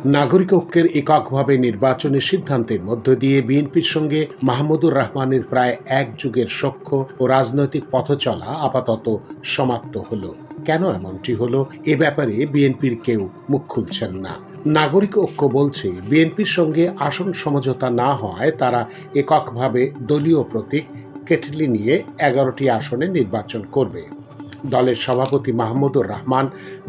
নাগরিক ঐক্যের এককভাবে নির্বাচনের সিদ্ধান্তের মধ্য দিয়ে বিএনপির সঙ্গে মাহমুদুর রহমানের প্রায় এক যুগের সখ্য ও রাজনৈতিক পথচলা আপাতত সমাপ্ত হলো। কেন এমনটি হলো, এ ব্যাপারে বিএনপির কেউ মুখ খুলছেন না। নাগরিক ঐক্য বলছে, বিএনপির সঙ্গে আসন সমঝোতা না হওয়ায় তারা এককভাবে দলীয় প্রতীক কেটলি নিয়ে 11টি আসনে নির্বাচন করবে। দলের সভাপতি মাহমুদুর রহমান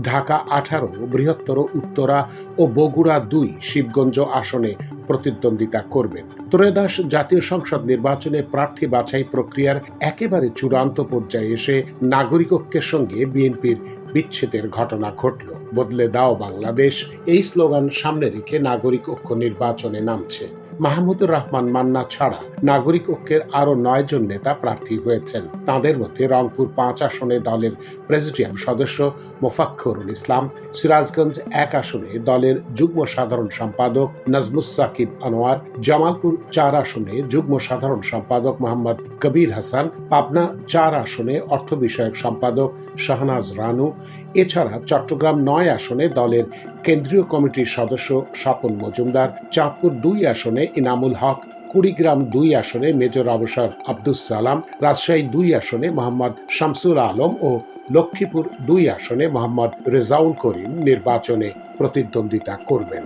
ঢাকা 18, বৃহত্তর উত্তরা ও বগুড়া 2 শিবগঞ্জ আসনে প্রতিদ্বন্দ্বিতা করবেন। ত্রয়োদশ জাতীয় সংসদ নির্বাচনে প্রার্থী বাছাই প্রক্রিয়ার একেবারে চূড়ান্ত পর্যায়ে এসে নাগরিক ঐক্যের সঙ্গে বিএনপির বিচ্ছেদের ঘটনা ঘটল। বদলে দাও বাংলাদেশ, এই স্লোগান সামনে রেখে নাগরিক ঐক্য নির্বাচনে নামছে। মাহমুদুর রহমান মান্না ছাড়া নাগরিক ঐক্যের আরো 9 জন নেতা প্রার্থী হয়েছেন। তাদের মধ্যে রংপুর 5 আসনে দলের প্রেসিডিয়াম সদস্য মোফাক্খরুল ইসলাম, সিরাজগঞ্জ 1 আসনে দলের যুগ্ম সাধারণ সম্পাদক নাজমুস সাকিব আনোয়ার, জামালপুর 4 আসনে যুগ্ম সাধারণ সম্পাদক মোহাম্মদ কবির হাসান, পাবনা 4 আসনে অর্থ বিষয়ক সম্পাদক শাহনাজ রানু। এছাড়া চট্টগ্রাম 9 আসনে দলের কেন্দ্রীয় কমিটির সদস্য স্বপন মজুমদার, চাঁদপুর 2 আসনে ইনামুল হক, কুড়িগ্রাম 2 আসনে মেজর অবসর আব্দুস সালাম, রাজশাহী 2 আসনে মোহাম্মদ শামসুল আলম ও লক্ষ্মীপুর 2 আসনে মোহাম্মদ রেজাউল করিম নির্বাচনে প্রতিদ্বন্দ্বিতা করবেন।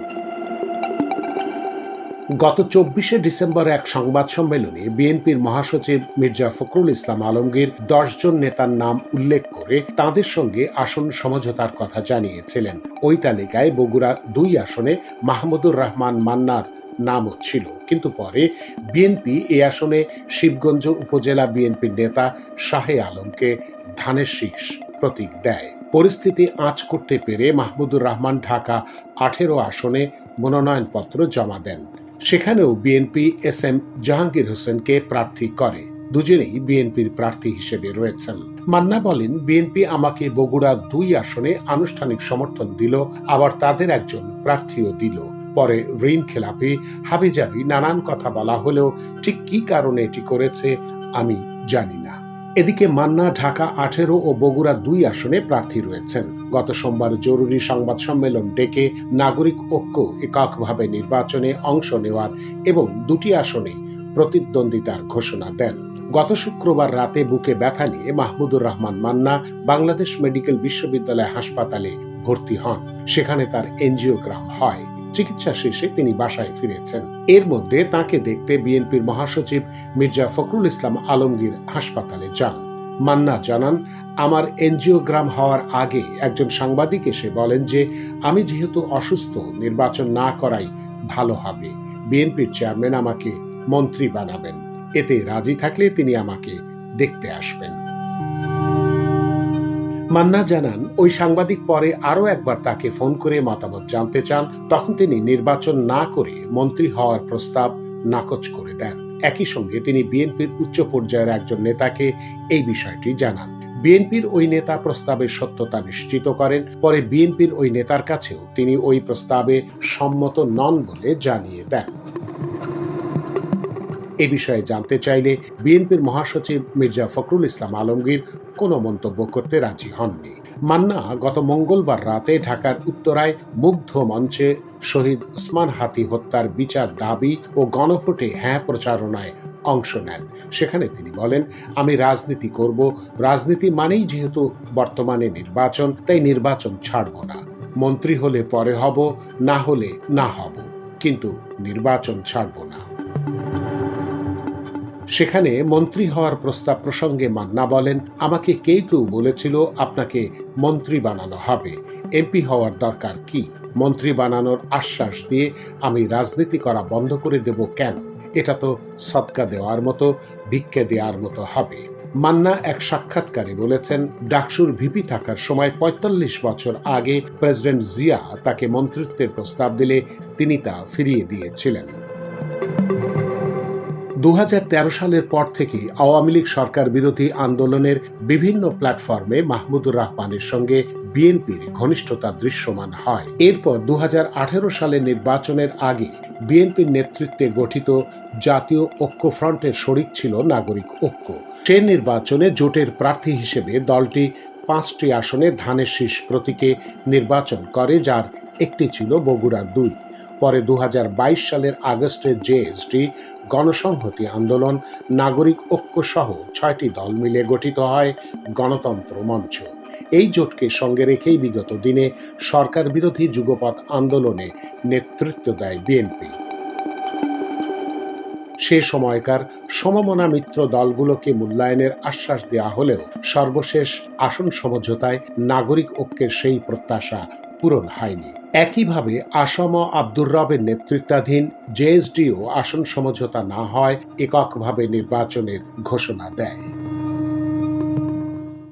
গত 24শে ডিসেম্বর এক সংবাদ সম্মেলনে বিএনপির মহাসচিব মির্জা ফখরুল ইসলাম আলমগীর 10 জন নেতার নাম উল্লেখ করে তাদের সঙ্গে আসন সমঝোতার কথা জানিয়েছিলেন। ওই তালিকায় বগুড়া 2 আসনে মাহমুদুর রহমান মান্নার নামও ছিল, কিন্তু পরে বিএনপি এই আসনে শিবগঞ্জ উপজেলা বিএনপির নেতা শাহে আলমকে ধানের শীষ প্রতীক দেয়। পরিস্থিতি আঁচ করতে পেরে মাহমুদুর রহমান ঢাকা 18 আসনে মনোনয়নপত্র জমা দেন। সেখানেও বিএনপি এস.এম. জাহাঙ্গীর হোসেনকে প্রার্থী করে। দুজনেই বিএনপির প্রার্থী হিসেবে রয়েছেন। মান্না বলেন, বিএনপি আমাকে বগুড়া 2 আসনে আনুষ্ঠানিক সমর্থন দিল, আবার তাদের একজন প্রার্থীও দিল। পরে ঋণ খেলাপি হাবিজাবি নানান কথা বলা হলেও ঠিক কি কারণে এটি করেছে আমি জানি না। এদিকে মান্না ঢাকা 18 ও বগুড়া 2 আসনে প্রার্থী রয়েছেন। গত সোমবার জরুরি সংবাদ সম্মেলন ডেকে নাগরিক ঐক্য এককভাবে নির্বাচনে অংশ নেওয়ার এবং 2টি আসনে প্রতিদ্বন্দ্বিতার ঘোষণা দেন। গত শুক্রবার রাতে বুকে ব্যথা নিয়ে মাহমুদুর রহমান মান্না বাংলাদেশ মেডিকেল বিশ্ববিদ্যালয় হাসপাতালে ভর্তি হন। সেখানে তার এনজিওগ্রাম হয়। চিকিৎসা শেষে তিনি বাসায় ফিরেছেন। এর মধ্যে তাকে দেখতে বিএনপির মহাসচিব মির্জা ফখরুল ইসলাম আলমগীর হাসপাতালে যান। মান্না জানান, আমার এনজিওগ্রাম হওয়ার আগে একজন সাংবাদিক এসে বলেন যে আমি যেহেতু অসুস্থ, নির্বাচন না করাই ভালো হবে। বিএনপির চেয়ারম্যান আমাকে মন্ত্রী বানাবেন। এতে রাজি থাকলে তিনি আমাকে দেখতে আসবেন। মান্না জানান, ওই সাংবাদিক পরে আরো একবার তাকে ফোন করে মতামত জানতে চান। তখন তিনি নির্বাচন না করে মন্ত্রী হওয়ার প্রস্তাব নাকচ করে দেন। একই সঙ্গে তিনি বিএনপির উচ্চ পর্যায়ের একজন নেতাকে এই বিষয়টি জানান। বিএনপির ওই নেতা প্রস্তাবের সত্যতা নিশ্চিত করেন। পরে বিএনপির ওই নেতার কাছেও তিনি ওই প্রস্তাবে সম্মত নন বলে জানিয়ে দেন। এ বিষয়ে জানতে চাইলে বিএনপির মহাসচিব মির্জা ফখরুল ইসলাম আলমগীর কোনো মন্তব্য করতে রাজি হননি। মান্না গত মঙ্গলবার রাতে ঢাকার উত্তরায় মুগ্ধ মঞ্চে শহীদ ওসমান হাতি হত্যার বিচার দাবি ও গণভোটে হ্যাঁ প্রচারণায় অংশ নেন। সেখানে তিনি বলেন, আমি রাজনীতি করব, রাজনীতি মানেই যেহেতু বর্তমানে নির্বাচন, তাই নির্বাচন ছাড়ব না। মন্ত্রী হলে পরে হব, না হলে না হব, কিন্তু নির্বাচন ছাড়ব না। সেখানে মন্ত্রী হওয়ার প্রস্তাব প্রসঙ্গে মান্না বলেন, আমাকে কেউ বলেছিল আপনাকে মন্ত্রী বানানো হবে, এমপি হওয়ার দরকার কি? মন্ত্রী বানানোর আশ্বাস দিয়ে আমি রাজনীতি করা বন্ধ করে দেব কেন? এটা তো সদকা দেওয়ার মতো, ভিক্ষে দেওয়ার মতো হবে। মান্না এক সাক্ষাৎকারে বলেছেন, ডাকসুর ভিপি থাকার সময় ৪৫ বছর আগে প্রেসিডেন্ট জিয়া তাকে মন্ত্রিত্বের প্রস্তাব দিলে তিনি তা ফিরিয়ে দিয়েছিলেন। ২০১৩ সালের পর থেকে আওয়ামী লীগ সরকার বিরোধী আন্দোলনের বিভিন্ন প্ল্যাটফর্মে মাহমুদুর রহমানের সঙ্গে বিএনপির ঘনিষ্ঠতা দৃশ্যমান হয়। এরপর ২০১৮ সালের নির্বাচনের আগে বিএনপির নেতৃত্বে গঠিত জাতীয় ঐক্যফ্রন্টের শরিক ছিল নাগরিক ঐক্য। সে নির্বাচনে জোটের প্রার্থী হিসেবে দলটি 5টি আসনে ধানের শীষ প্রতীকে নির্বাচন করে, যার একটি ছিল বগুড়া 2। পরে 2022 সালের আগস্টে জেএসডি, গণসংহতি আন্দোলন, নাগরিক ঐক্য সহ 6টি দল মিলে গঠিত হয় গণতন্ত্র মঞ্চ। এই জোটকে সঙ্গে রেখেই বিগত দিনে সরকার বিরোধী যুগপৎ আন্দোলনে নেতৃত্ব দেয় বিএনপি। সে সময়কার সমমনা মিত্র দলগুলোকে মূল্যায়নের আশ্বাস দেওয়া হলেও সর্বশেষ আসন সমঝোতায় নাগরিক ঐক্যের সেই প্রত্যাশা পূরণ হয়নি। একইভাবে আসম আব্দুর রবের নেতৃত্বাধীন জেএসডিও আসন সমঝোতা না হয় এককভাবে নির্বাচনের ঘোষণা দেয়।